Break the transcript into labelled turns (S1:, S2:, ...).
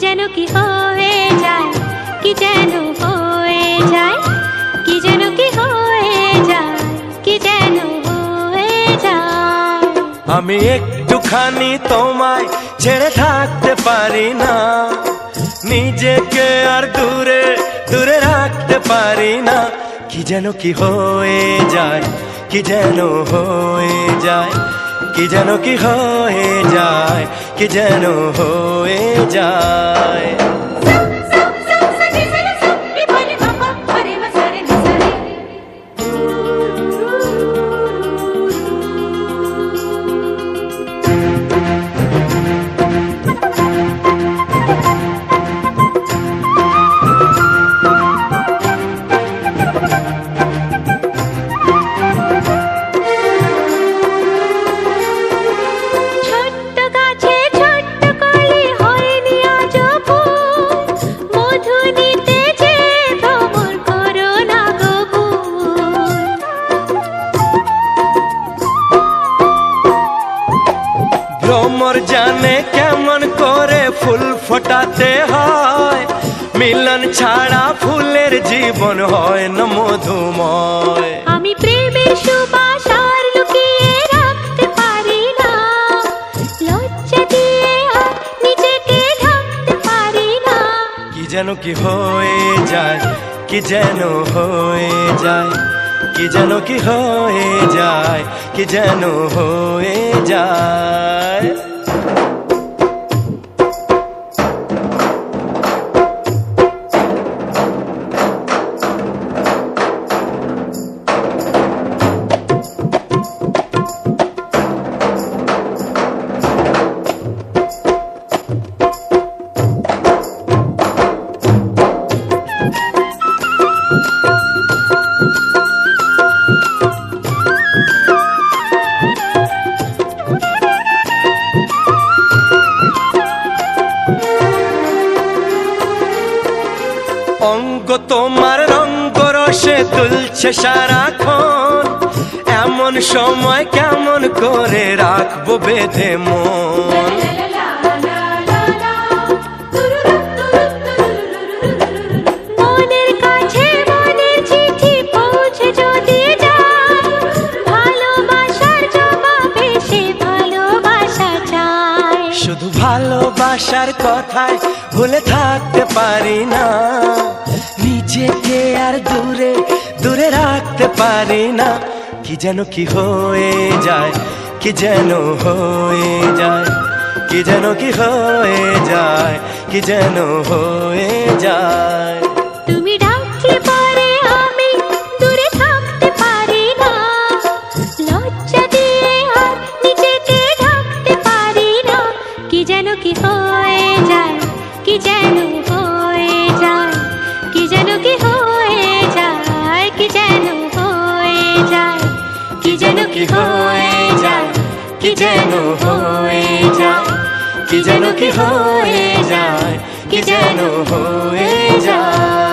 S1: যেন কি হয়ে যায়, কি যেন হয়ে যায়, কি যেন কি হয়ে যায়, কি যেন হয়ে যায়।
S2: আমি একটুখানি তোমায় ছেড়ে থাকতে পারি না, নিজেকে আর দূরে দূরে রাখতে পারি না। কি যেন কি হয়ে যায়, কি যেন হয়ে যায়, কি যেন কি হয়ে যায়, কি যেন হয়ে যায়। ভ্রমর জানে কেমন করে ফুল ফোটাতে হয়, মিলন ছাড়া ফুলের জীবন হয় না মধুময়।
S1: আমি প্রেমের সুবাস আর লুকিয়ে রাখতে পারি না, লজ্জা দিয়ে আর নিজেকে ঢাকতে পারি না।
S2: কি যেন কি হয়ে যায়, কি যেন হয়ে যায়, কি যেন কি হয়ে যায়, কি যেন হয়ে যায়। অঙ্গ তোমার রঙ্গ রসে তুলছে সারাক্ষণ, এমন সময় কেমন করে রাখবো বেঁধে মন।
S1: মনের কাছে মনের চিঠি পৌঁছে যদি যায়, ভালোবাসার জবাবে সে ভালোবাসা চায়।
S2: শুধু ভালোবাসার কথায় ভুলে থাকতে পারি না, নিজেকে আর দূরে দূরে রাখতে পারি না। কি যেন কি হয়ে যায়, কি যেন হয়ে যায়, কি যেন কি হয়ে যায়, কি যেন হয়ে যায়।
S1: তুমি ডাকলে পরে আমি দূরে থাকতে পারি না, লজ্জা দিয়ে আর নিজেকে ঢাকতে পারি না। কি যেন কি হয়ে যায়, কি যেন হয়ে যায়, কি যেন কি হয়ে যায়, কি যেন হয়ে যায়, কি যেন কি হয়ে যায়, কি যেন হয়ে যায়, কি যেন কি হয়ে যায়, কি যেন হয়ে যায়।